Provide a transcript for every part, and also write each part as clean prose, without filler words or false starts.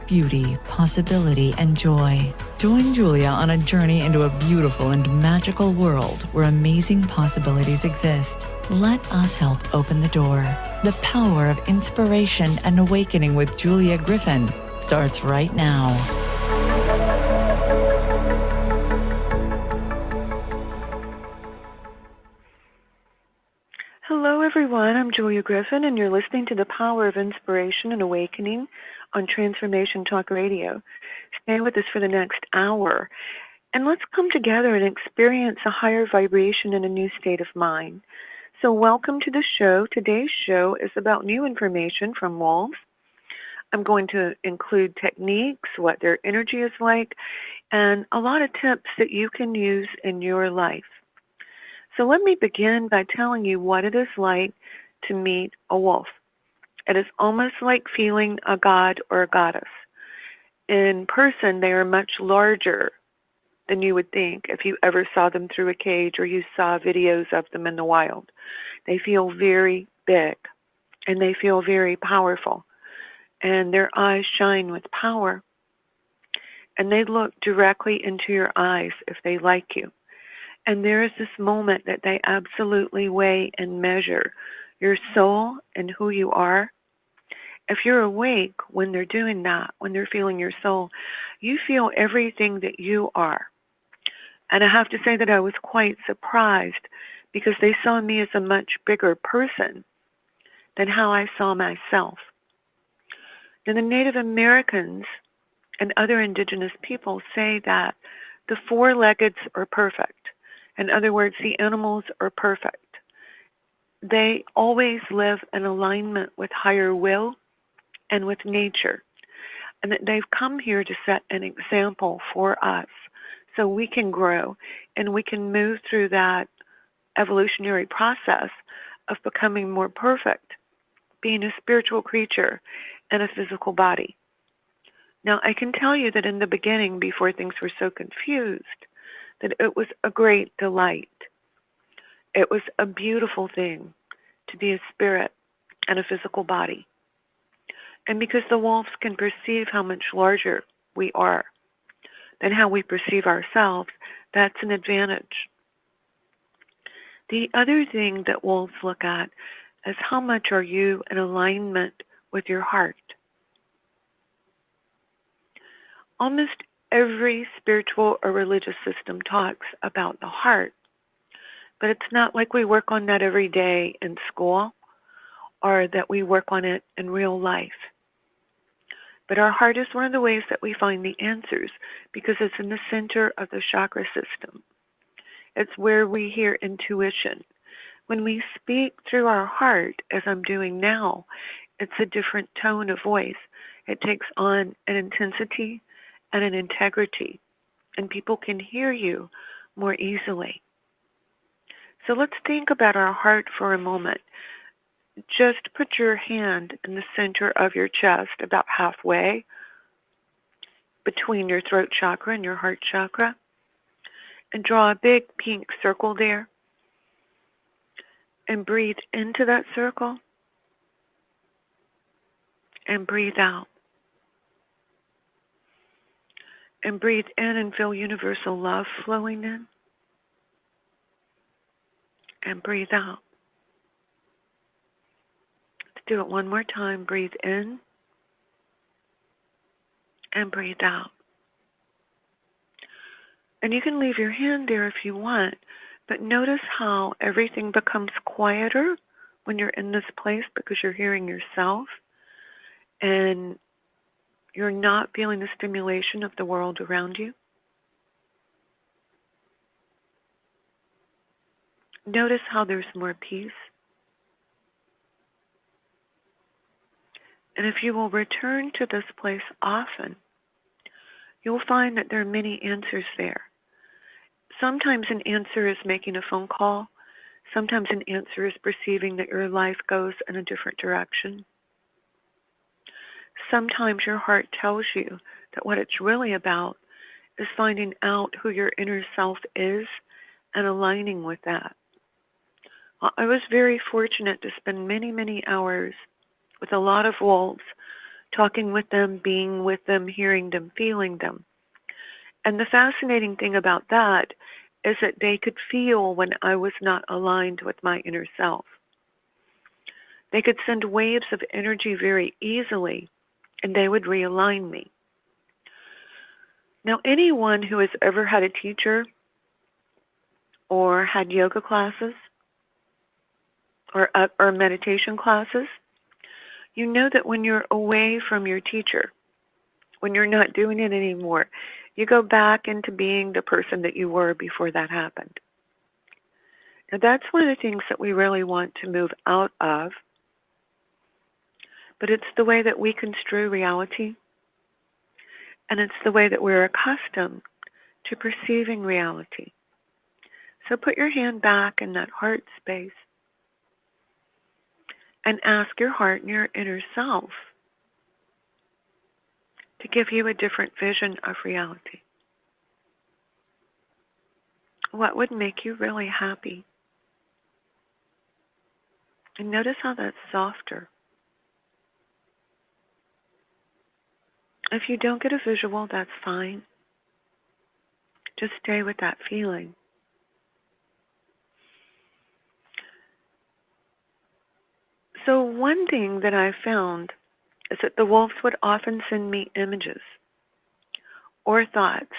beauty, possibility, and joy. Join Julia on a journey into a beautiful and magical world where amazing possibilities exist. Let us help open the door. The power of inspiration and awakening with Julia Griffin starts right now. Hello, everyone. I'm Julia Griffin, and you're listening to The Power of Inspiration and Awakening on Transformation Talk Radio. Stay with us for the next hour, and let's come together and experience a higher vibration and a new state of mind. So welcome to the show. Today's show is about new information from wolves. I'm going to include techniques, what their energy is like, and a lot of tips that you can use in your life. So let me begin by telling you what it is like to meet a wolf. It is almost like feeling a god or a goddess. In person, they are much larger than you would think if you ever saw them through a cage or you saw videos of them in the wild. They feel very big, and they feel very powerful, and their eyes shine with power, and they look directly into your eyes if they like you. And there is this moment that they absolutely weigh and measure your soul and who you are. If you're awake when they're doing that, when they're feeling your soul, you feel everything that you are. And I have to say that I was quite surprised because they saw me as a much bigger person than how I saw myself. And the Native Americans and other indigenous people say that the four-leggeds are perfect. In other words, the animals are perfect. They always live in alignment with higher will and with nature. And that they've come here to set an example for us so we can grow and we can move through that evolutionary process of becoming more perfect, being a spiritual creature in a physical body. Now, I can tell you that in the beginning, before things were so confused, that it was a great delight. It was a beautiful thing to be a spirit and a physical body. And because the wolves can perceive how much larger we are than how we perceive ourselves, that's an advantage. The other thing that wolves look at is how much are you in alignment with your heart. Almost every spiritual or religious system talks about the heart, but it's not like we work on that every day in school or that we work on it in real life. But our heart is one of the ways that we find the answers because it's in the center of the chakra system. It's where we hear intuition. When we speak through our heart, as I'm doing now, it's a different tone of voice. It takes on an intensity and an integrity, and people can hear you more easily. So let's think about our heart for a moment. Just put your hand in the center of your chest, about halfway between your throat chakra and your heart chakra, and draw a big pink circle there, and breathe into that circle, and breathe out. And breathe in and feel universal love flowing in. And breathe out. Let's do it one more time. Breathe in. And breathe out. And you can leave your hand there if you want, but notice how everything becomes quieter when you're in this place because you're hearing yourself and you're not feeling the stimulation of the world around you. Notice how there's more peace. And if you will return to this place often, you'll find that there are many answers there. Sometimes an answer is making a phone call. Sometimes an answer is perceiving that your life goes in a different direction. Sometimes your heart tells you that what it's really about is finding out who your inner self is and aligning with that. I was very fortunate to spend many, many hours with a lot of wolves talking with them, being with them, hearing them, feeling them. And the fascinating thing about that is that they could feel when I was not aligned with my inner self. They could send waves of energy very easily, and they would realign me. Now, anyone who has ever had a teacher or had yoga classes or meditation classes, you know that when you're away from your teacher, when you're not doing it anymore, you go back into being the person that you were before that happened. Now, that's one of the things that we really want to move out of, but it's the way that we construe reality, and it's the way that we're accustomed to perceiving reality. So put your hand back in that heart space and ask your heart and your inner self to give you a different vision of reality. What would make you really happy? And notice how that's softer. If you don't get a visual, that's fine. Just stay with that feeling. So one thing that I found is that the wolves would often send me images or thoughts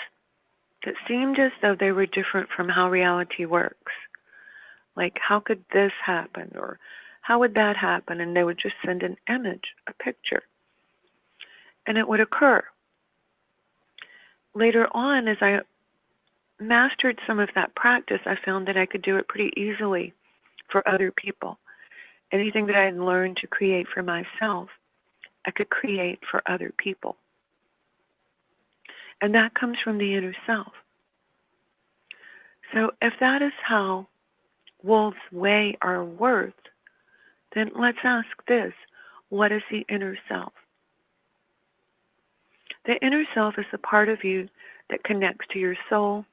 that seemed as though they were different from how reality works. Like, how could this happen? Or how would that happen? And they would just send an image, a picture. And it would occur. Later on, as I mastered some of that practice, I found that I could do it pretty easily for other people. Anything that I had learned to create for myself, I could create for other people. And that comes from the inner self. So if that is how wolves weigh our worth, then let's ask this: what is the inner self? The inner self is the part of you that connects to your soul.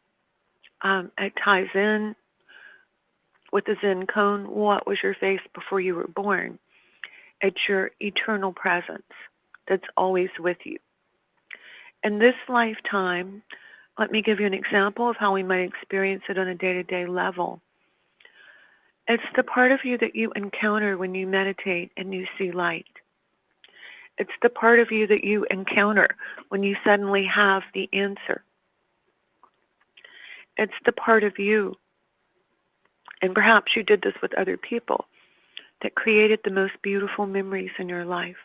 It ties in with the Zen cone. What was your face before you were born? It's your eternal presence that's always with you. In this lifetime, let me give you an example of how we might experience it on a day-to-day level. It's the part of you that you encounter when you meditate and you see light. It's the part of you that you encounter when you suddenly have the answer. It's the part of you, and perhaps you did this with other people, that created the most beautiful memories in your life.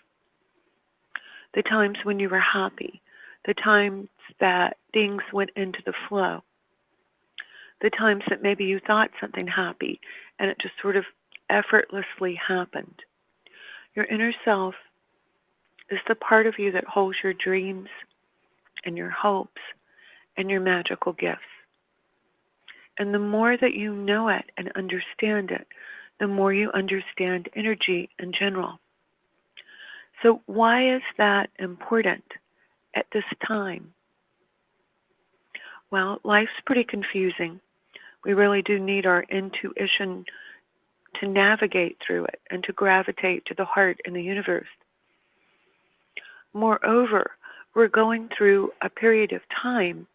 The times when you were happy, the times that things went into the flow, the times that maybe you thought something happy and it just sort of effortlessly happened. Your inner self is the part of you that holds your dreams and your hopes and your magical gifts. And the more that you know it and understand it, the more you understand energy in general. So why is that important at this time? Well, life's pretty confusing. We really do need our intuition to navigate through it and to gravitate to the heart and the universe. Moreover, we're going through a period of time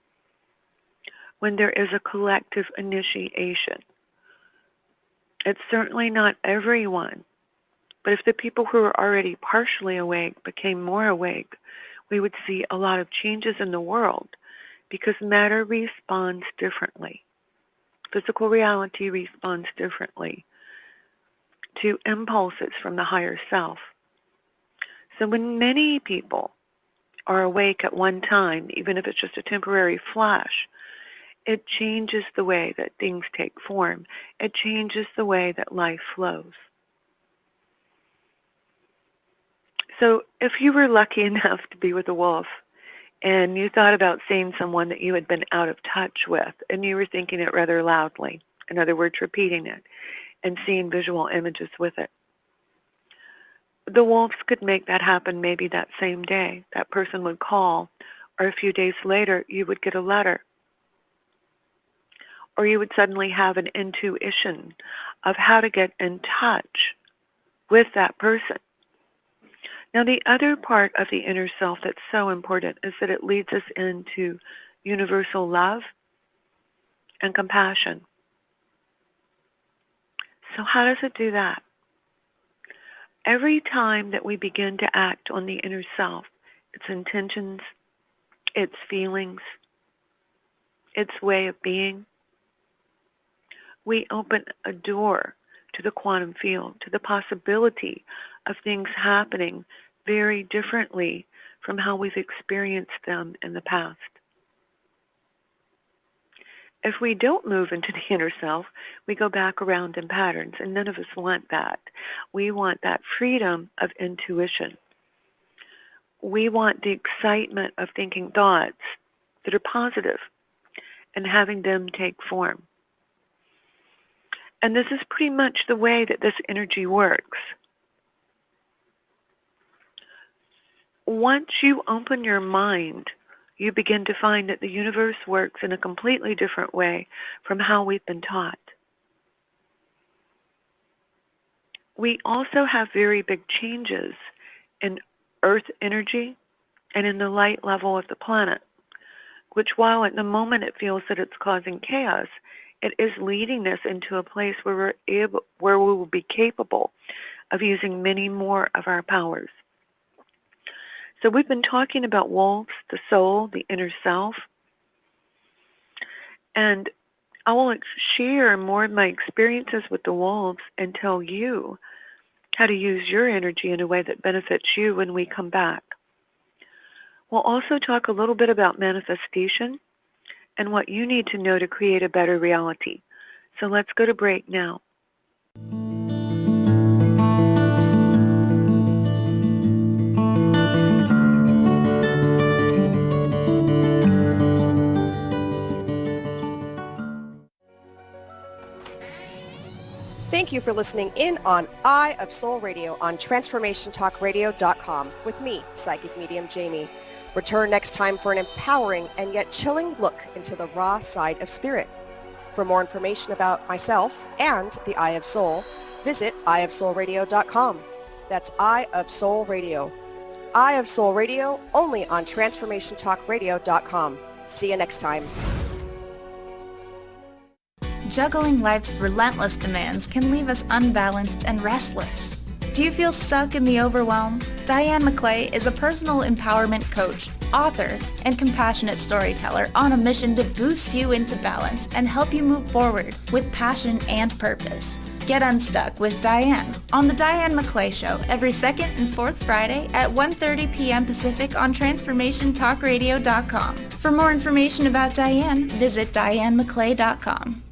when there is a collective initiation. It's certainly not everyone, but if the people who are already partially awake became more awake, we would see a lot of changes in the world because matter responds differently. Physical reality responds differently to impulses from the higher self. So when many people are awake at one time, even if it's just a temporary flash, it changes the way that things take form. It changes the way that life flows. So if you were lucky enough to be with a wolf and you thought about seeing someone that you had been out of touch with and you were thinking it rather loudly, in other words, repeating it and seeing visual images with it, the wolves could make that happen maybe that same day. That person would call, or a few days later, you would get a letter. Or you would suddenly have an intuition of how to get in touch with that person. Now, the other part of the inner self that's so important is that it leads us into universal love and compassion. So how does it do that? Every time that we begin to act on the inner self, its intentions, its feelings, its way of being, we open a door to the quantum field, to the possibility of things happening very differently from how we've experienced them in the past. If we don't move into the inner self, we go back around in patterns, and none of us want that. We want that freedom of intuition. We want the excitement of thinking thoughts that are positive and having them take form. And this is pretty much the way that this energy works. Once you open your mind, you begin to find that the universe works in a completely different way from how we've been taught. We also have very big changes in Earth energy and in the light level of the planet, which while at the moment it feels that it's causing chaos, it is leading us into a place where we will be capable of using many more of our powers. So we've been talking about wolves, the soul, the inner self, and I will share more of my experiences with the wolves and tell you how to use your energy in a way that benefits you when we come back. We'll also talk a little bit about manifestation and what you need to know to create a better reality. So let's go to break now. Thank you for listening in on Eye of Soul Radio on TransformationTalkRadio.com with me, Psychic Medium Jamie. Return next time for an empowering and yet chilling look into the raw side of spirit. For more information about myself and the Eye of Soul, visit eyeofsoulradio.com. That's Eye of Soul Radio. Eye of Soul Radio only on TransformationTalkRadio.com. See you next time. Juggling life's relentless demands can leave us unbalanced and restless. Do you feel stuck in the overwhelm? Diane McClay is a personal empowerment coach, author, and compassionate storyteller on a mission to boost you into balance and help you move forward with passion and purpose. Get unstuck with Diane on The Diane McClay Show every second and fourth Friday at 1:30 p.m. Pacific on TransformationTalkRadio.com. For more information about Diane, visit DianeMcClay.com.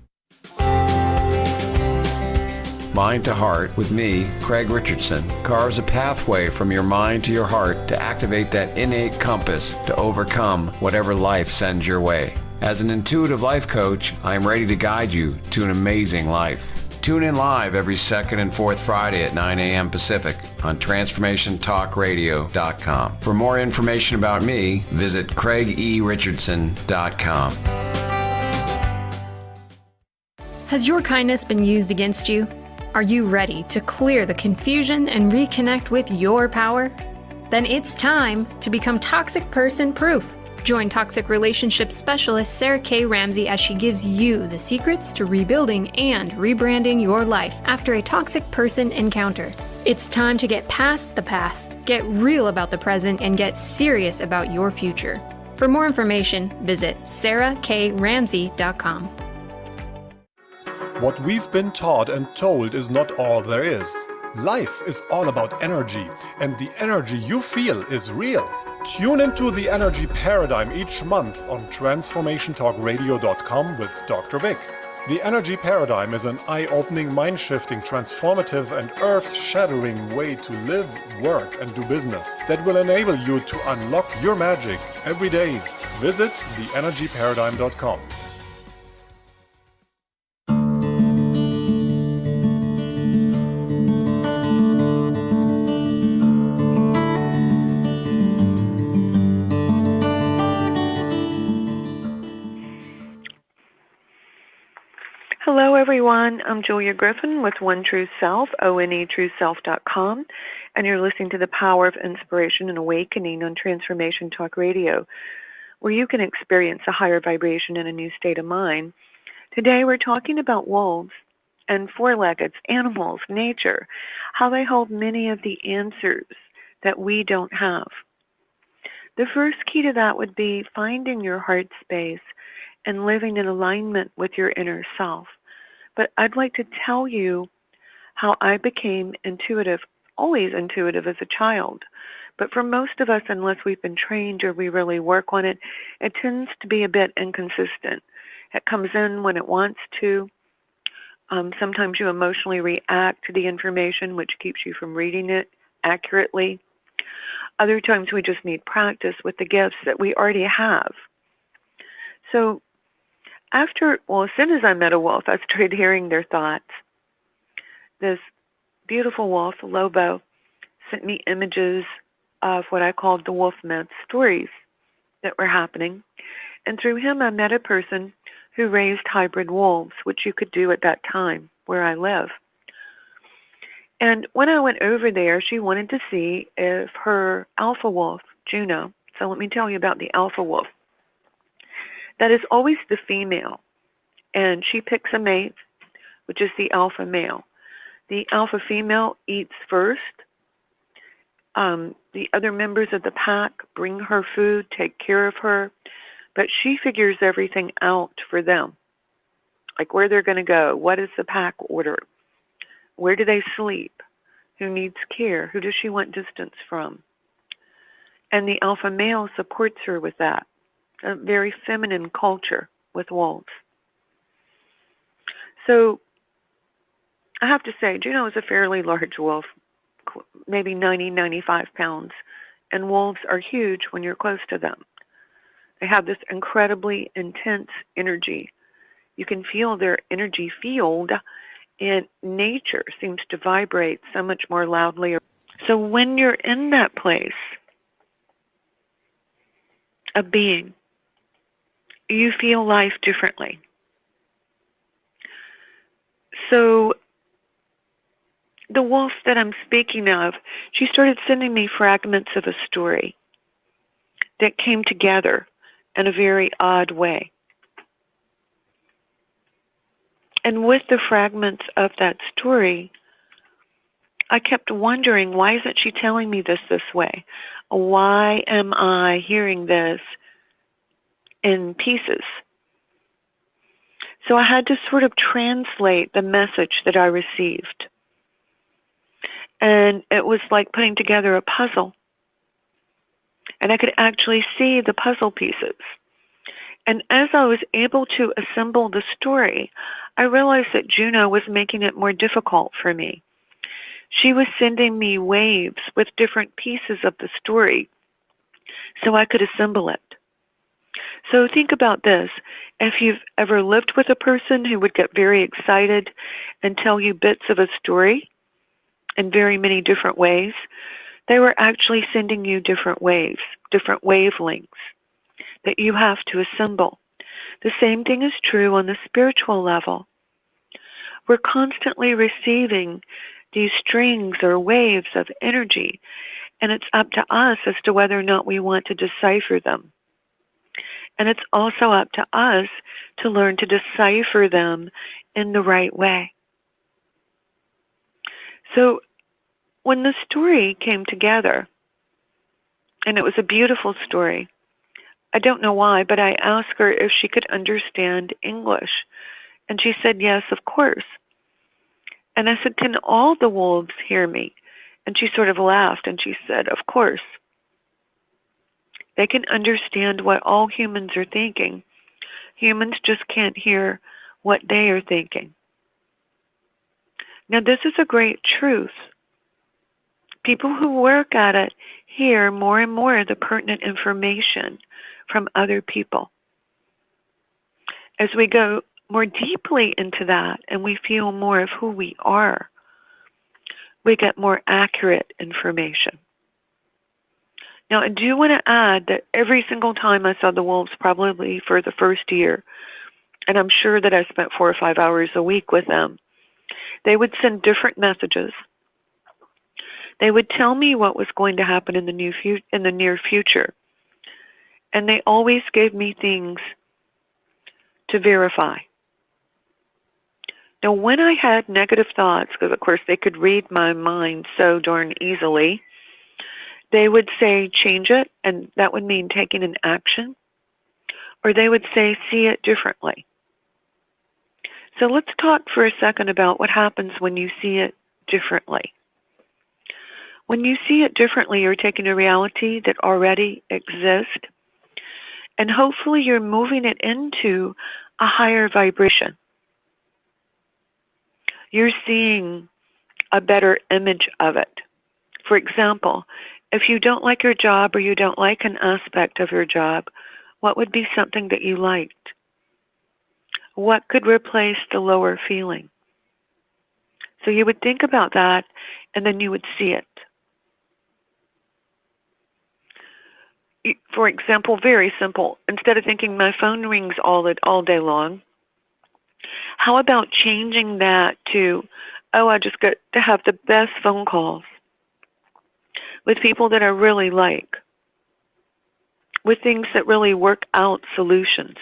Mind to Heart with me, Craig Richardson, carves a pathway from your mind to your heart to activate that innate compass to overcome whatever life sends your way. As an intuitive life coach, I am ready to guide you to an amazing life. Tune in live every second and fourth Friday at 9 a.m. Pacific on TransformationTalkRadio.com. For more information about me, visit CraigERichardson.com. Has your kindness been used against you? Are you ready to clear the confusion and reconnect with your power? Then it's time to become toxic person proof. Join toxic relationship specialist Sarah K. Ramsey as she gives you the secrets to rebuilding and rebranding your life after a toxic person encounter. It's time to get past the past, get real about the present, and get serious about your future. For more information, visit sarahkramsey.com. What we've been taught and told is not all there is. Life is all about energy, and the energy you feel is real. Tune into the energy paradigm each month on TransformationTalkRadio.com with Dr. Vic. The energy paradigm is an eye-opening, mind-shifting, transformative, and earth-shattering way to live, work, and do business that will enable you to unlock your magic every day. Visit theenergyparadigm.com. Hello, everyone. I'm Julia Griffin with One True Self, ONETrueSelf.com, and you're listening to the Power of Inspiration and Awakening on Transformation Talk Radio, where you can experience a higher vibration and a new state of mind. Today we're talking about wolves and four-legged animals, nature, how they hold many of the answers that we don't have. The first key to that would be finding your heart space and living in alignment with your inner self. But I'd like to tell you how I became intuitive, always intuitive as a child. But for most of us, unless we've been trained or we really work on it, it tends to be a bit inconsistent. It comes in when it wants to. Sometimes you emotionally react to the information, which keeps you from reading it accurately. Other times we just need practice with the gifts that we already have. So as soon as I met a wolf, I started hearing their thoughts. This beautiful wolf, Lobo, sent me images of what I called the wolf myth stories that were happening. And through him, I met a person who raised hybrid wolves, which you could do at that time where I live. And when I went over there, she wanted to see if her alpha wolf, Juno, so let me tell you about the alpha wolf. That is always the female, and she picks a mate, which is the alpha male. The alpha female eats first. The other members of the pack bring her food, take care of her, but she figures everything out for them, like where they're going to go, what is the pack order, where do they sleep, who needs care, who does she want distance from. And the alpha male supports her with that, a very feminine culture with wolves. So I have to say, Juno is a fairly large wolf, maybe 90, 95 pounds, and wolves are huge when you're close to them. They have this incredibly intense energy. You can feel their energy field, and nature seems to vibrate so much more loudly. So when you're in that place of being, you feel life differently. So the wolf that I'm speaking of, she started sending me fragments of a story that came together in a very odd way. And with the fragments of that story, I kept wondering, why isn't she telling me this way? Why am I hearing this in pieces? So I had to sort of translate the message that I received. And it was like putting together a puzzle. And I could actually see the puzzle pieces. And as I was able to assemble the story, I realized that Juno was making it more difficult for me. She was sending me waves with different pieces of the story so I could assemble it. So think about this. If you've ever lived with a person who would get very excited and tell you bits of a story in very many different ways, they were actually sending you different waves, different wavelengths that you have to assemble. The same thing is true on the spiritual level. We're constantly receiving these strings or waves of energy, and it's up to us as to whether or not we want to decipher them. And it's also up to us to learn to decipher them in the right way. So when the story came together, and it was a beautiful story, I don't know why, but I asked her if she could understand English. And she said, yes, of course. And I said, can all the wolves hear me? And she sort of laughed and she said, of course. They can understand what all humans are thinking. Humans just can't hear what they are thinking. Now, this is a great truth. People who work at it hear more and more the pertinent information from other people. As we go more deeply into that and we feel more of who we are, we get more accurate information. Now, I do want to add that every single time I saw the wolves, probably for the first year, and I'm sure that I spent 4 or 5 hours a week with them, they would send different messages. They would tell me what was going to happen in the near future. And they always gave me things to verify. Now, when I had negative thoughts, because of course they could read my mind so darn easily, they would say, change it, and that would mean taking an action. Or they would say, see it differently. So let's talk for a second about what happens when you see it differently. When you see it differently, you're taking a reality that already exists, and hopefully you're moving it into a higher vibration. You're seeing a better image of it. For example, if you don't like your job or you don't like an aspect of your job, what would be something that you liked? What could replace the lower feeling? So you would think about that, and then you would see it. For example, very simple. Instead of thinking my phone rings all day long, how about changing that to, I just got to have the best phone calls with people that I really like, with things that really work out solutions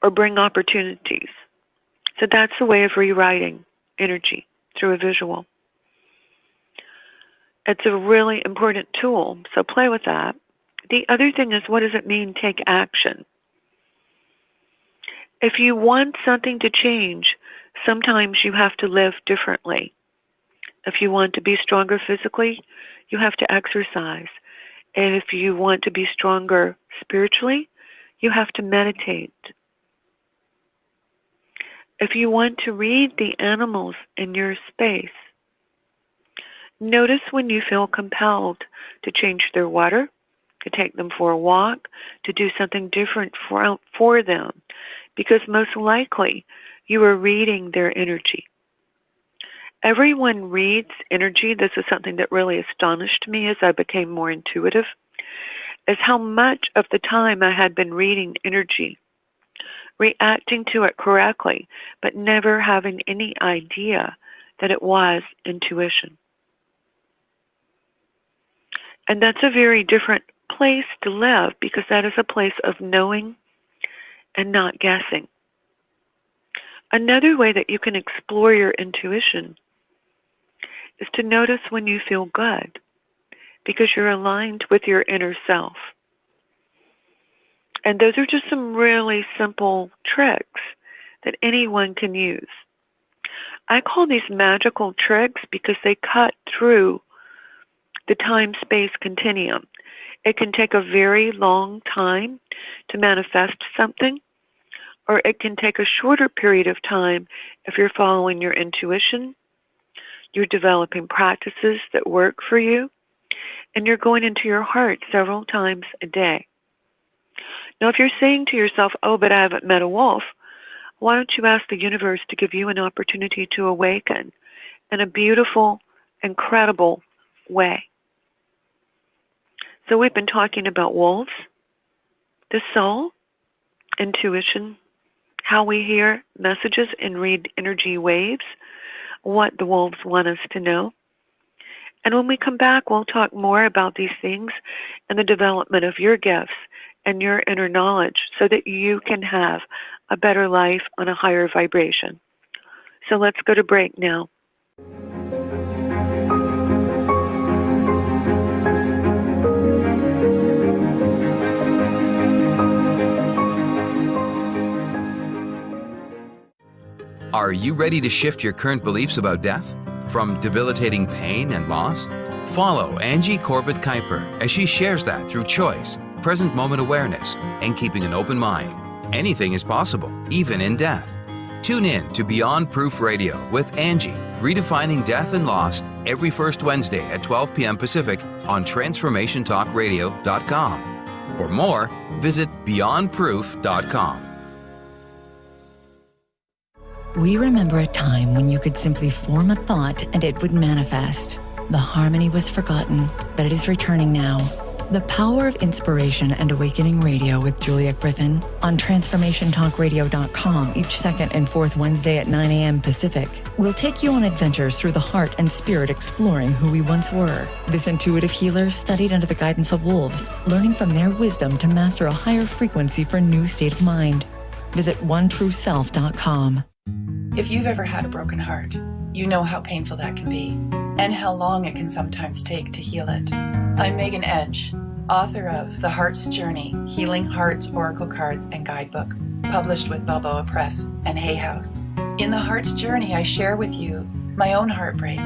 or bring opportunities. So that's a way of rewriting energy through a visual. It's a really important tool, so play with that. The other thing is, what does it mean, take action? If you want something to change, sometimes you have to live differently. If you want to be stronger physically, you have to exercise. And if you want to be stronger spiritually, you have to meditate. If you want to read the animals in your space, notice when you feel compelled to change their water, to take them for a walk, to do something different for them, because most likely you are reading their energy. Everyone reads energy. This is something that really astonished me as I became more intuitive, is how much of the time I had been reading energy, reacting to it correctly, but never having any idea that it was intuition. And that's a very different place to live, because that is a place of knowing and not guessing. Another way that you can explore your intuition is to notice when you feel good, because you're aligned with your inner self. And those are just some really simple tricks that anyone can use. I call these magical tricks because they cut through the time-space continuum. It can take a very long time to manifest something, or it can take a shorter period of time if you're following your intuition, you're developing practices that work for you, and you're going into your heart several times a day. Now, if you're saying to yourself, but I haven't met a wolf, why don't you ask the universe to give you an opportunity to awaken in a beautiful, incredible way? So we've been talking about wolves, the soul, intuition, how we hear messages and read energy waves, what the wolves want us to know. And when we come back, we'll talk more about these things and the development of your gifts and your inner knowledge so that you can have a better life on a higher vibration. So let's go to break now. Are you ready to shift your current beliefs about death? From debilitating pain and loss? Follow Angie Corbett Kuiper as she shares that through choice, present moment awareness, and keeping an open mind. Anything is possible, even in death. Tune in to Beyond Proof Radio with Angie, redefining death and loss, every first Wednesday at 12 p.m. Pacific on TransformationTalkRadio.com. For more, visit BeyondProof.com. We remember a time when you could simply form a thought and it would manifest. The harmony was forgotten, but it is returning now. The Power of Inspiration and Awakening Radio with Julia Griffin on TransformationTalkRadio.com each second and fourth Wednesday at 9 a.m. Pacific will take you on adventures through the heart and spirit, exploring who we once were. This intuitive healer studied under the guidance of wolves, learning from their wisdom to master a higher frequency for a new state of mind. Visit OneTrueSelf.com. If you've ever had a broken heart, you know how painful that can be and how long it can sometimes take to heal it. I'm Megan Edge, author of The Heart's Journey, Healing Hearts, Oracle Cards, and Guidebook, published with Balboa Press and Hay House. In The Heart's Journey, I share with you my own heartbreak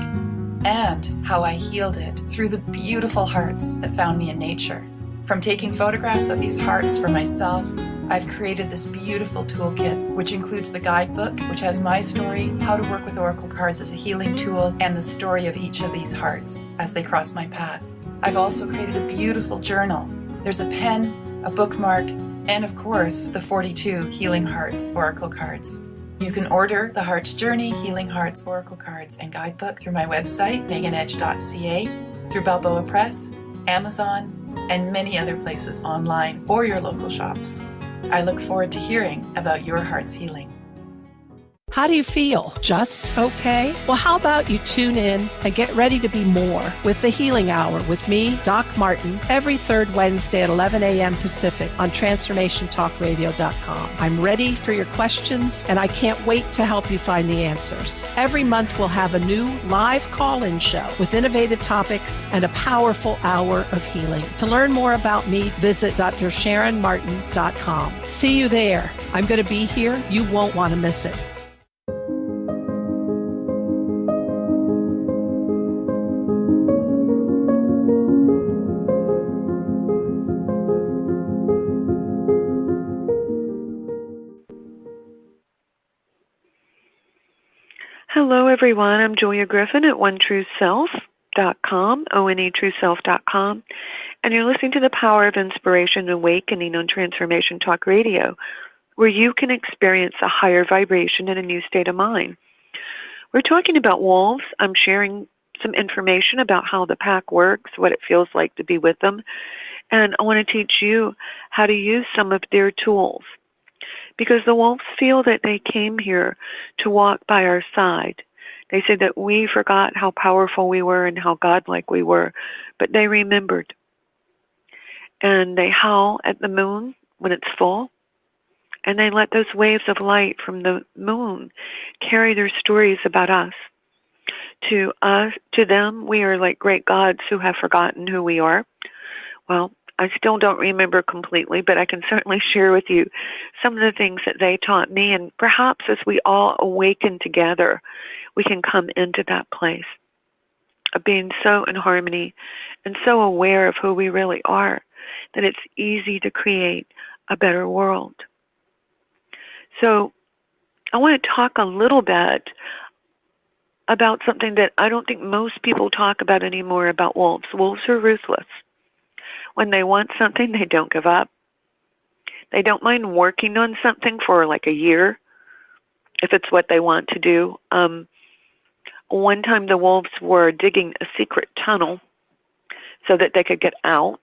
and how I healed it through the beautiful hearts that found me in nature. From taking photographs of these hearts for myself, I've created this beautiful toolkit, which includes the guidebook, which has my story, how to work with oracle cards as a healing tool, and the story of each of these hearts as they cross my path. I've also created a beautiful journal. There's a pen, a bookmark, and of course, the 42 Healing Hearts oracle cards. You can order The Heart's Journey, Healing Hearts, Oracle Cards, and Guidebook through my website, meganedge.ca, through Balboa Press, Amazon, and many other places online or your local shops. I look forward to hearing about your heart's healing. How do you feel? Just okay? Well, how about you tune in and get ready to be more with the Healing Hour with me, Doc Martin, every third Wednesday at 11 a.m. Pacific on TransformationTalkRadio.com. I'm ready for your questions, and I can't wait to help you find the answers. Every month, we'll have a new live call-in show with innovative topics and a powerful hour of healing. To learn more about me, visit DrSharonMartin.com. See you there. I'm going to be here. You won't want to miss it. Hello, everyone. I'm Julia Griffin at OneTrueSelf.com, ONETrueSelf.com, and you're listening to The Power of Inspiration and Awakening on Transformation Talk Radio, where you can experience a higher vibration and a new state of mind. We're talking about wolves. I'm sharing some information about how the pack works, what it feels like to be with them, and I want to teach you how to use some of their tools. Because the wolves feel that they came here to walk by our side. They say that we forgot how powerful we were and how godlike we were, but they remembered. And they howl at the moon when it's full, and they let those waves of light from the moon carry their stories about us. To them, we are like great gods who have forgotten who we are. Well, I still don't remember completely, but I can certainly share with you some of the things that they taught me, and perhaps as we all awaken together, we can come into that place of being so in harmony and so aware of who we really are that it's easy to create a better world. So I want to talk a little bit about something that I don't think most people talk about anymore about wolves. Wolves are ruthless. When they want something, they don't give up. They don't mind working on something for like a year, if it's what they want to do. One time the wolves were digging a secret tunnel so that they could get out.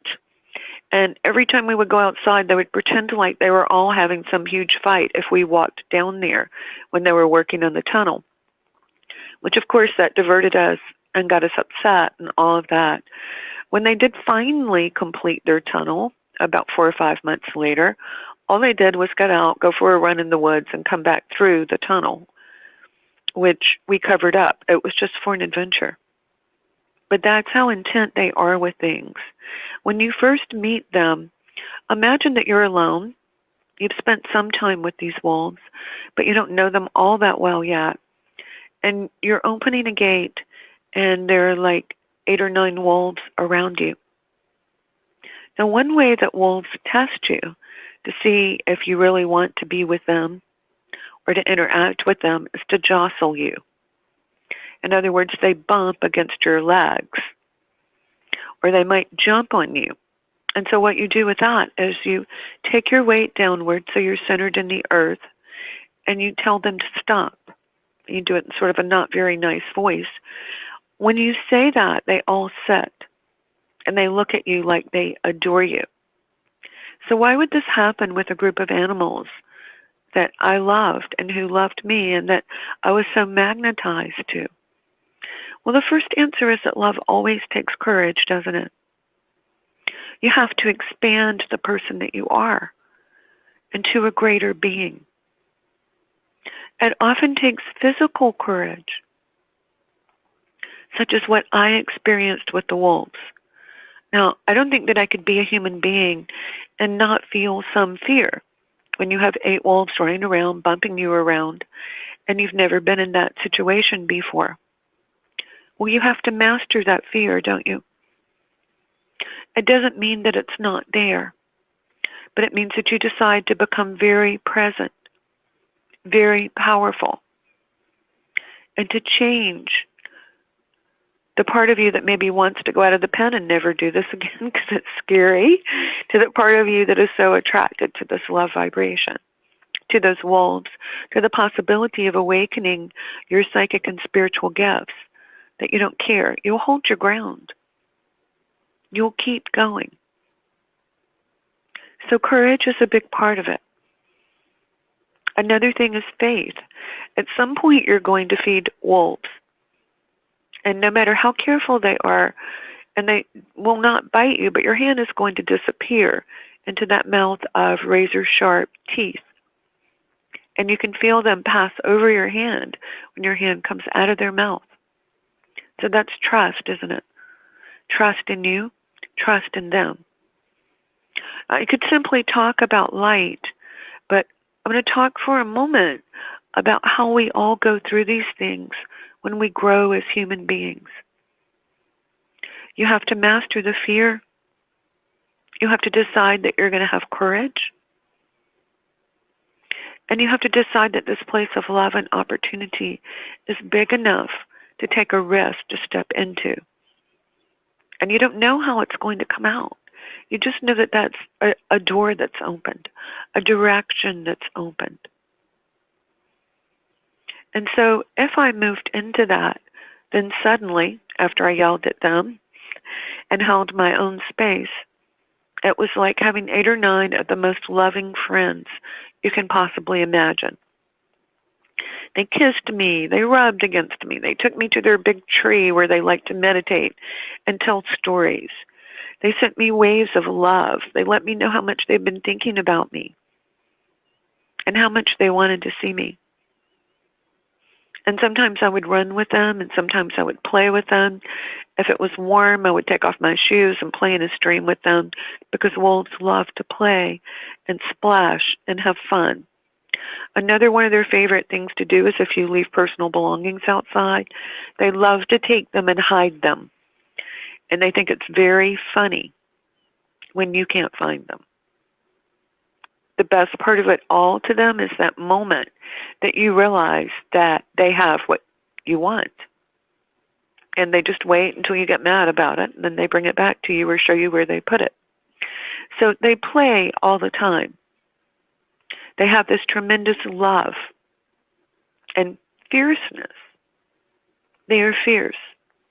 And every time we would go outside, they would pretend like they were all having some huge fight if we walked down there when they were working on the tunnel, which of course that diverted us and got us upset and all of that. When they did finally complete their tunnel, about 4 or 5 months later, all they did was get out, go for a run in the woods, and come back through the tunnel, which we covered up. It was just for an adventure. But that's how intent they are with things. When you first meet them, imagine that you're alone. You've spent some time with these wolves, but you don't know them all that well yet. And you're opening a gate, and there are like 8 or 9 wolves around you. Now, one way that wolves test you to see if you really want to be with them or to interact with them is to jostle you. In other words, they bump against your legs, or they might jump on you. And so what you do with that is you take your weight downward so you're centered in the earth, and you tell them to stop. You do it in sort of a not very nice voice. When you say that, they all sit, and they look at you like they adore you. So why would this happen with a group of animals that I loved and who loved me and that I was so magnetized to? Well, the first answer is that love always takes courage, doesn't it? You have to expand the person that you are into a greater being. It often takes physical courage, such as what I experienced with the wolves. Now, I don't think that I could be a human being and not feel some fear when you have 8 wolves running around, bumping you around, and you've never been in that situation before. Well, you have to master that fear, don't you? It doesn't mean that it's not there, but it means that you decide to become very present, very powerful, and to change the part of you that maybe wants to go out of the pen and never do this again because it's scary, to the part of you that is so attracted to this love vibration, to those wolves, to the possibility of awakening your psychic and spiritual gifts, that you don't care. You'll hold your ground. You'll keep going. So courage is a big part of it. Another thing is faith. At some point you're going to feed wolves. And no matter how careful they are, and they will not bite you, but your hand is going to disappear into that mouth of razor-sharp teeth. And you can feel them pass over your hand when your hand comes out of their mouth. So that's trust, isn't it? Trust in you, trust in them. I could simply talk about light, but I'm going to talk for a moment about how we all go through these things when we grow as human beings. You have to master the fear. You have to decide that you're going to have courage. And you have to decide that this place of love and opportunity is big enough to take a risk to step into. And you don't know how it's going to come out. You just know that that's a door that's opened, a direction that's opened. And so if I moved into that, then suddenly, after I yelled at them and held my own space, it was like having 8 or 9 of the most loving friends you can possibly imagine. They kissed me, they rubbed against me, they took me to their big tree where they like to meditate and tell stories. They sent me waves of love. They let me know how much they've been thinking about me and how much they wanted to see me. And sometimes I would run with them, and sometimes I would play with them. If it was warm, I would take off my shoes and play in a stream with them, because wolves love to play and splash and have fun. Another one of their favorite things to do is if you leave personal belongings outside, they love to take them and hide them. And they think it's very funny when you can't find them. The best part of it all to them is that moment that you realize that they have what you want. And they just wait until you get mad about it, and then they bring it back to you or show you where they put it. So they play all the time. They have this tremendous love and fierceness. They are fierce.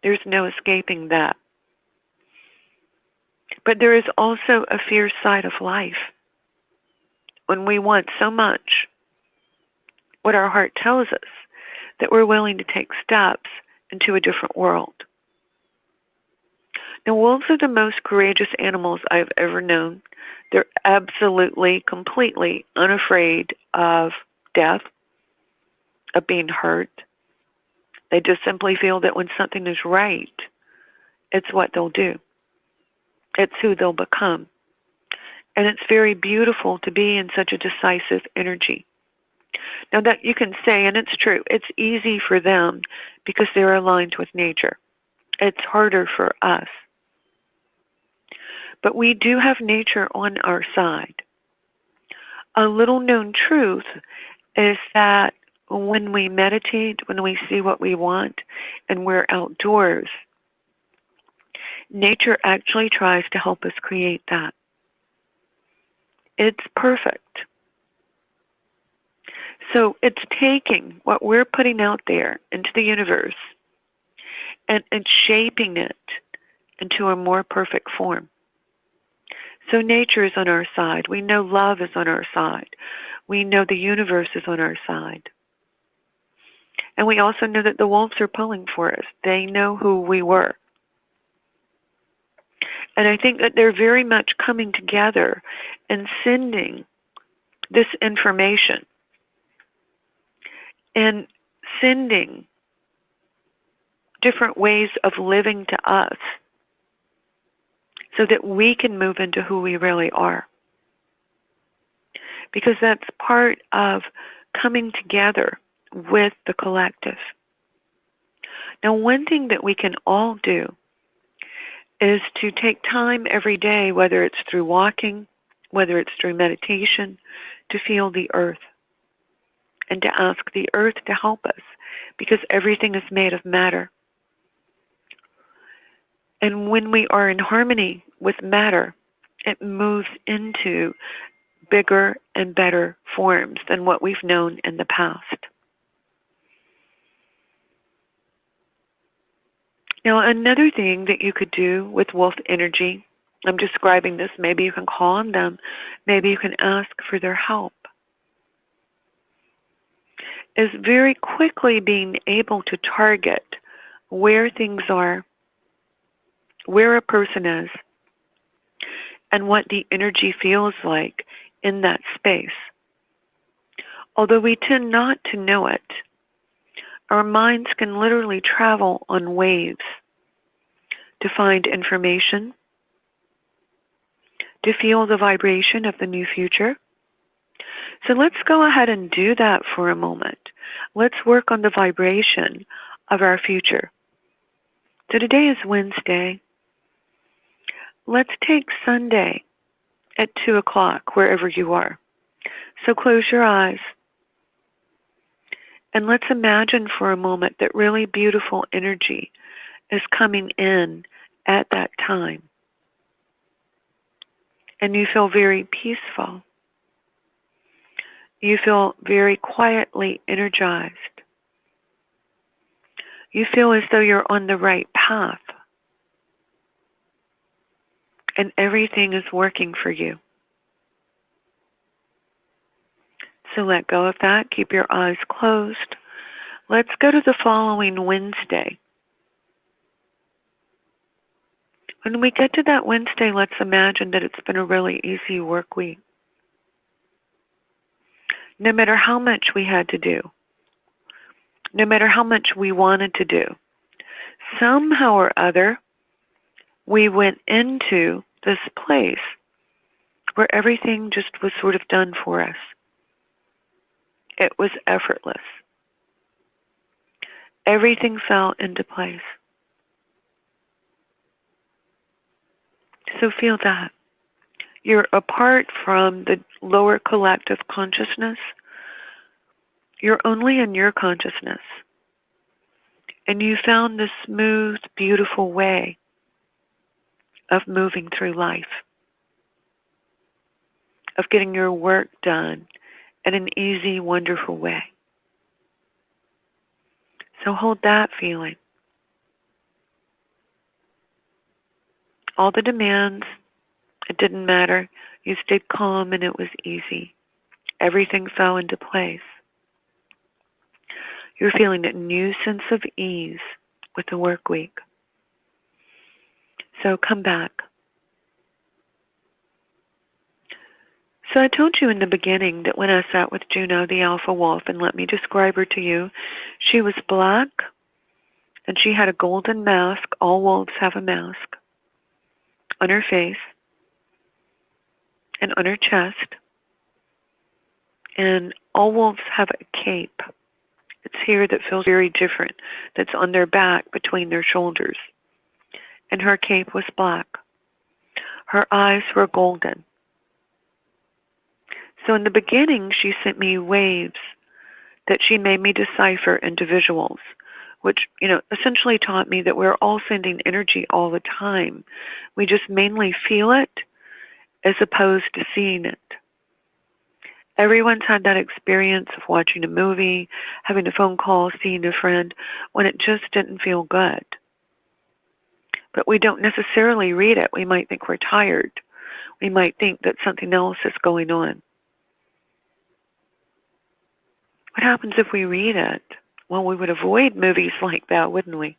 There's no escaping that. But there is also a fierce side of life. When we want so much what our heart tells us, that we're willing to take steps into a different world. Now, wolves are the most courageous animals I've ever known. They're absolutely, completely unafraid of death, of being hurt. They just simply feel that when something is right, it's what they'll do. It's who they'll become. And it's very beautiful to be in such a decisive energy. Now that you can say, and it's true, it's easy for them because they're aligned with nature. It's harder for us. But we do have nature on our side. A little known truth is that when we meditate, when we see what we want, and we're outdoors, nature actually tries to help us create that. It's perfect. So it's taking what we're putting out there into the universe and shaping it into a more perfect form. So nature is on our side. We know love is on our side. We know the universe is on our side. And we also know that the wolves are pulling for us. They know who we were. And I think that they're very much coming together and sending this information and sending different ways of living to us so that we can move into who we really are. Because that's part of coming together with the collective. Now, one thing that we can all do is to take time every day, whether it's through walking, whether it's through meditation, to feel the earth and to ask the earth to help us, because everything is made of matter. And when we are in harmony with matter, it moves into bigger and better forms than what we've known in the past. Now, another thing that you could do with wolf energy, I'm describing this, maybe you can call on them, maybe you can ask for their help, is very quickly being able to target where things are, where a person is, and what the energy feels like in that space. Although we tend not to know it, our minds can literally travel on waves to find information, to feel the vibration of the new future. So let's go ahead and do that for a moment. Let's work on the vibration of our future. So today is Wednesday. Let's take Sunday at 2 o'clock, wherever you are. So close your eyes. And let's imagine for a moment that really beautiful energy is coming in at that time. And you feel very peaceful. You feel very quietly energized. You feel as though you're on the right path. And everything is working for you. So let go of that. Keep your eyes closed. Let's go to the following Wednesday. When we get to that Wednesday, let's imagine that it's been a really easy work week. No matter how much we had to do, no matter how much we wanted to do, somehow or other, we went into this place where everything just was sort of done for us. It was effortless. Everything fell into place. So feel that. You're apart from the lower collective consciousness. You're only in your consciousness. And you found this smooth, beautiful way of moving through life, of getting your work done in an easy, wonderful way. So hold that feeling. All the demands, it didn't matter. You stayed calm and it was easy. Everything fell into place. You're feeling a new sense of ease with the work week. So come back. So I told you in the beginning that when I sat with Juno, the alpha wolf, and let me describe her to you, she was black and she had a golden mask. All wolves have a mask on her face and on her chest. And all wolves have a cape. It's here that feels very different, that's on their back between their shoulders. And her cape was black. Her eyes were golden. So in the beginning, she sent me waves that she made me decipher into visuals, which, essentially taught me that we're all sending energy all the time. We just mainly feel it as opposed to seeing it. Everyone's had that experience of watching a movie, having a phone call, seeing a friend, when it just didn't feel good. but we don't necessarily read it. We might think we're tired. We might think that something else is going on. What happens if we read it? Well, we would avoid movies like that, wouldn't we?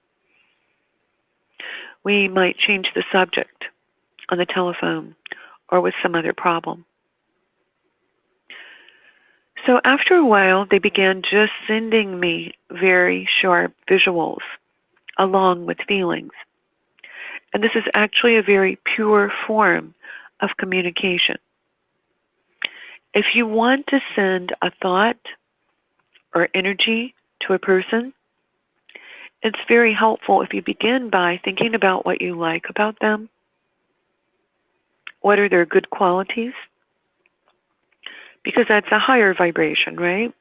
We might change the subject on the telephone or with some other problem. So after a while, they began just sending me very sharp visuals along with feelings. And this is actually a very pure form of communication. If you want to send a thought or energy to a person, it's very helpful if you begin by thinking about what you like about them. What are their good qualities? Because that's a higher vibration, right?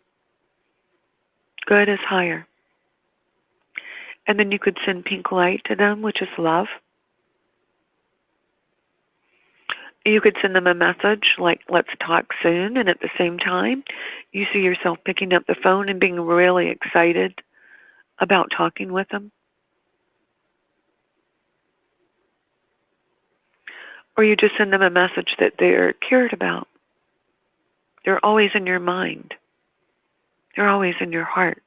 Good is higher. And then you could send pink light to them, which is love. You could send them a message like, let's talk soon, and at the same time, you see yourself picking up the phone and being really excited about talking with them. Or you just send them a message that they're cared about. They're always in your mind. They're always in your heart.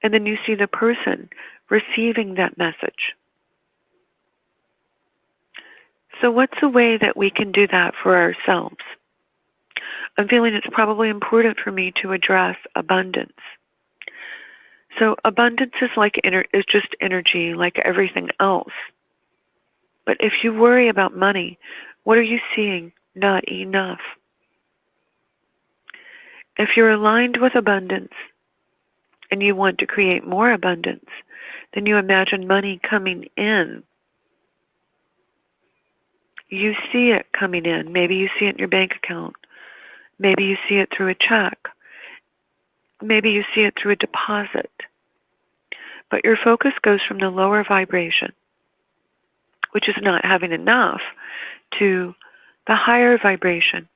And then you see the person receiving that message. So what's a way that we can do that for ourselves? I'm feeling it's probably important for me to address abundance. So abundance is is just energy, like everything else. But if you worry about money, what are you seeing? Not enough. If you're aligned with abundance and you want to create more abundance, then you imagine money coming in. You see it coming in. Maybe you see it in your bank account. Maybe you see it through a check. Maybe you see it through a deposit. But your focus goes from the lower vibration, which is not having enough, to the higher vibration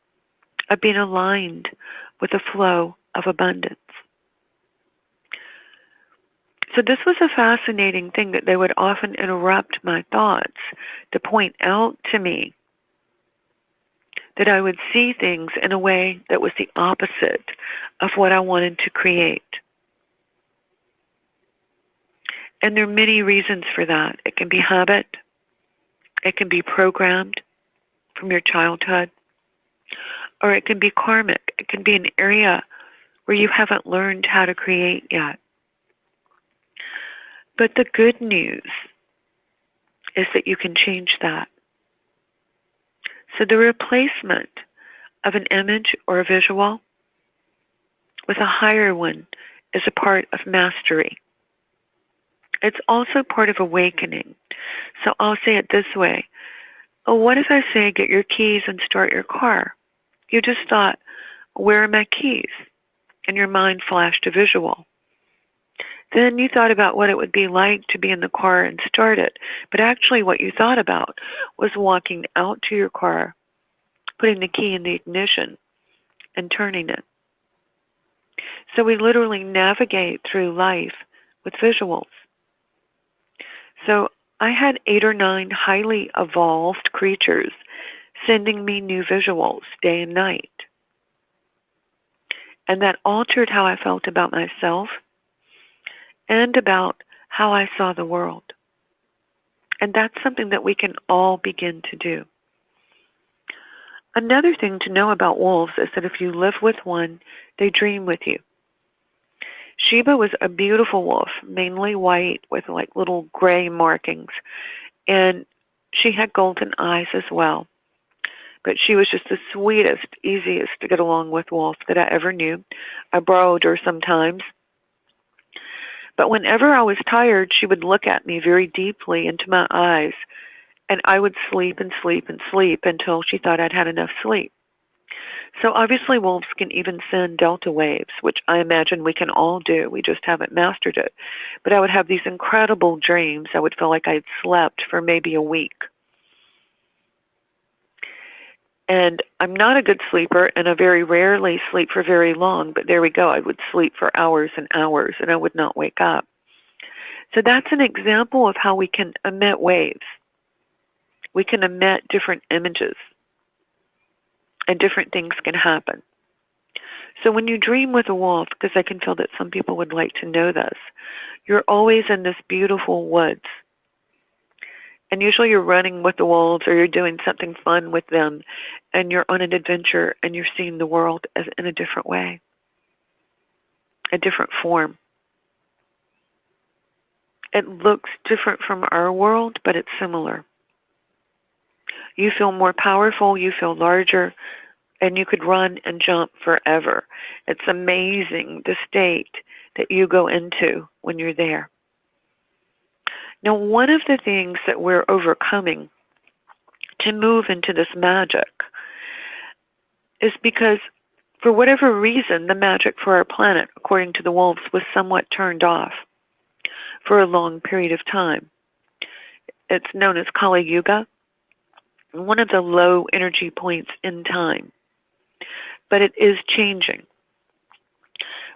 of being aligned with the flow of abundance. So this was a fascinating thing that they would often interrupt my thoughts to point out to me that I would see things in a way that was the opposite of what I wanted to create. And there are many reasons for that. It can be habit. It can be programmed from your childhood. Or it can be karmic. It can be an area where you haven't learned how to create yet. But the good news is that you can change that. So the replacement of an image or a visual with a higher one is a part of mastery. It's also part of awakening. So I'll say it this way. Oh, what if I say get your keys and start your car? You just thought, where are my keys? And your mind flashed a visual. Then you thought about what it would be like to be in the car and start it. But actually what you thought about was walking out to your car, putting the key in the ignition, and turning it. So we literally navigate through life with visuals. So I had 8 or 9 highly evolved creatures sending me new visuals day and night. And that altered how I felt about myself and about how I saw the world. And that's something that we can all begin to do. Another thing to know about wolves is that if you live with one, they dream with you. Sheba was a beautiful wolf, mainly white with like little gray markings. And she had golden eyes as well. But she was just the sweetest, easiest to get along with wolf that I ever knew. I borrowed her sometimes. But whenever I was tired, she would look at me very deeply into my eyes, and I would sleep and sleep and sleep until she thought I'd had enough sleep. So obviously wolves can even send delta waves, which I imagine we can all do. We just haven't mastered it. But I would have these incredible dreams. I would feel like I'd slept for maybe a week. And I'm not a good sleeper, and I very rarely sleep for very long, but there we go. I would sleep for hours and hours, and I would not wake up. So that's an example of how we can emit waves. We can emit different images, and different things can happen. So when you dream with a wolf, because I can feel that some people would like to know this, you're always in this beautiful woods. And usually you're running with the wolves, or you're doing something fun with them, and you're on an adventure, and you're seeing the world as in a different way, a different form. It looks different from our world, but it's similar. You feel more powerful, you feel larger, and you could run and jump forever. It's amazing the state that you go into when you're there. Now, one of the things that we're overcoming to move into this magic is because, for whatever reason, the magic for our planet, according to the wolves, was somewhat turned off for a long period of time. It's known as Kali Yuga, one of the low energy points in time. But it is changing.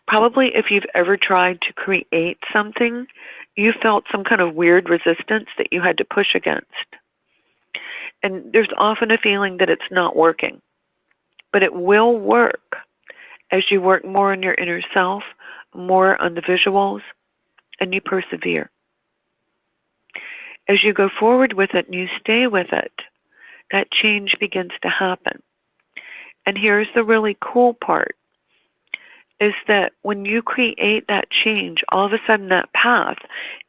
Probably if you've ever tried to create something, you felt some kind of weird resistance that you had to push against. And there's often a feeling that it's not working. But it will work as you work more on your inner self, more on the visuals, and you persevere. As you go forward with it and you stay with it, that change begins to happen. And here's the really cool part, is that when you create that change, all of a sudden that path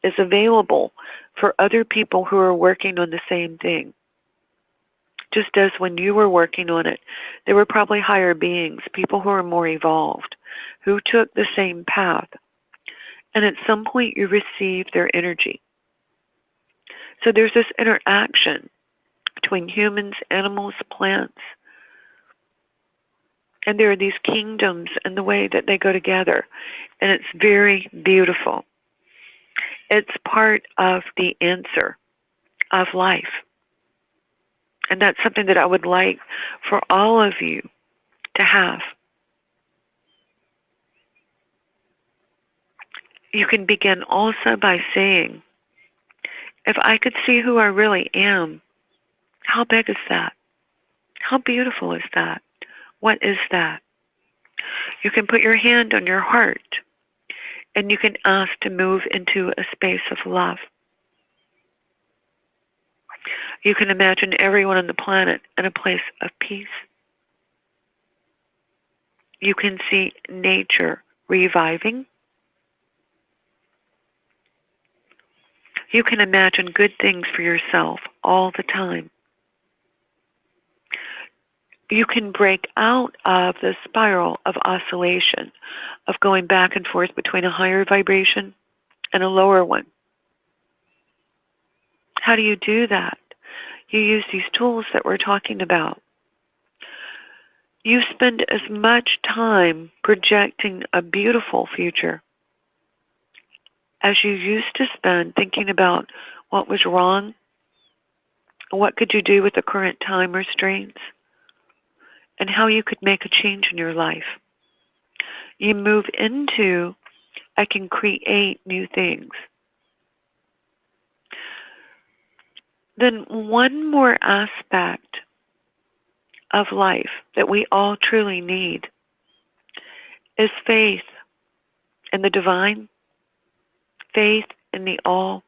is available for other people who are working on the same thing. Just as when you were working on it, there were probably higher beings, people who are more evolved, who took the same path. And at some point you receive their energy. So there's this interaction between humans, animals, plants. And there are these kingdoms and the way that they go together. And it's very beautiful. It's part of the answer of life. And that's something that I would like for all of you to have. You can begin also by saying, if I could see who I really am, how big is that? How beautiful is that? What is that? You can put your hand on your heart, and you can ask to move into a space of love. You can imagine everyone on the planet in a place of peace. You can see nature reviving. You can imagine good things for yourself all the time. You can break out of the spiral of oscillation, of going back and forth between a higher vibration and a lower one. How do you do that? You use these tools that we're talking about. You spend as much time projecting a beautiful future as you used to spend thinking about what was wrong, what could you do with the current time restraints, and how you could make a change in your life. You move into, I can create new things. Then one more aspect of life that we all truly need is faith in the divine, faith in the all,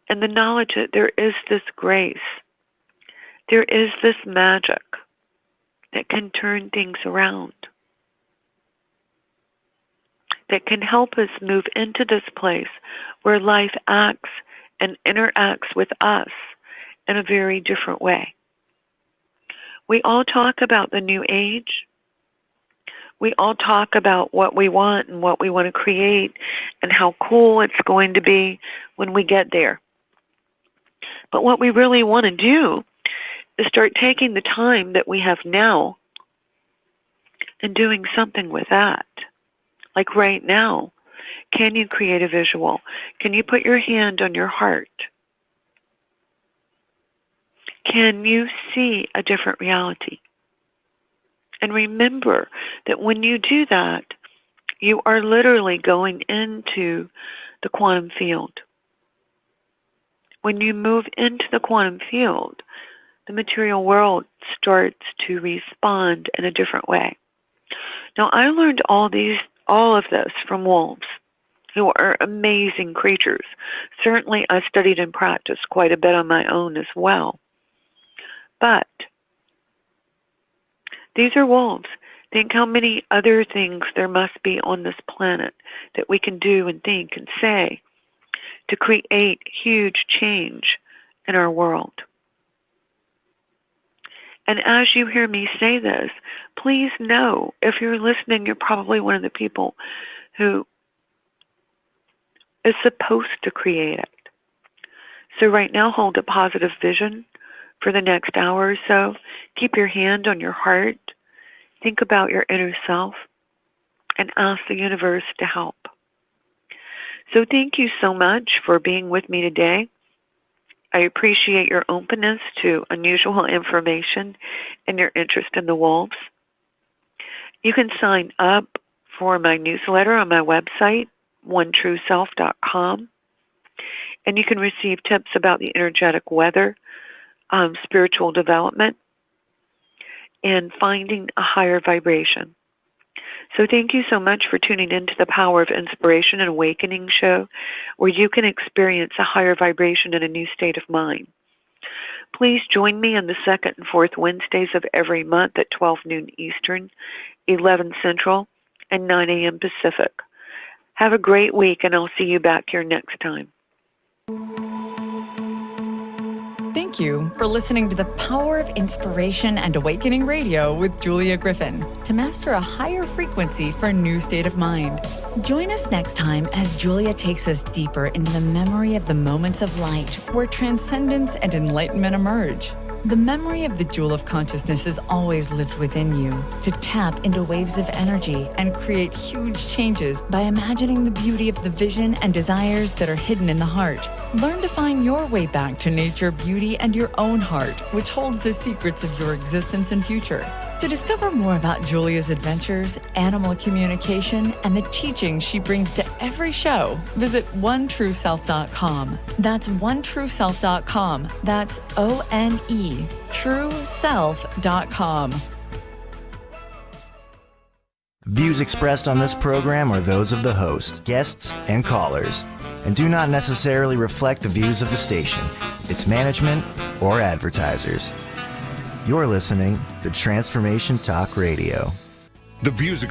and the knowledge that there is this grace, there is this magic that can turn things around, that can help us move into this place where life acts and interacts with us in a very different way. We all talk about the new age. We all talk about what we want and what we want to create and how cool it's going to be when we get there. But what we really want to do is start taking the time that we have now and doing something with that. Like right now, can you create a visual? Can you put your hand on your heart? Can you see a different reality? And remember that when you do that, you are literally going into the quantum field. When you move into the quantum field, the material world starts to respond in a different way. Now, I learned all of this from wolves, who are amazing creatures. Certainly, I studied and practiced quite a bit on my own as well. But these are wolves. Think how many other things there must be on this planet that we can do and think and say to create huge change in our world. And as you hear me say this, please know, if you're listening, you're probably one of the people who is supposed to create it. So right now, hold a positive vision for the next hour or so. Keep your hand on your heart. Think about your inner self and ask the universe to help. So thank you so much for being with me today. I appreciate your openness to unusual information and your interest in the wolves. You can sign up for my newsletter on my website, OneTrueSelf.com, and you can receive tips about the energetic weather, spiritual development, and finding a higher vibration. So thank you so much for tuning into the Power of Inspiration and Awakening show, where you can experience a higher vibration and a new state of mind. Please join me on the second and fourth Wednesdays of every month at 12 noon Eastern, 11 Central, and 9 a.m. Pacific. Have a great week, and I'll see you back here next time. Thank you for listening to the Power of Inspiration and Awakening Radio with Julia Griffin, to master a higher frequency for a new state of mind. Join us next time as Julia takes us deeper into the memory of the moments of light where transcendence and enlightenment emerge. The memory of the jewel of consciousness is always lived within you, to tap into waves of energy and create huge changes by imagining the beauty of the vision and desires that are hidden in the heart. Learn to find your way back to nature, beauty, and your own heart, which holds the secrets of your existence and future. To discover more about Julia's adventures, animal communication, and the teachings she brings to every show, visit OneTrueSelf.com. That's OneTrueSelf.com. That's O-N-E, TrueSelf.com. Views expressed on this program are those of the host, guests, and callers, and do not necessarily reflect the views of the station, its management, or advertisers. You're listening to Transformation Talk Radio. The views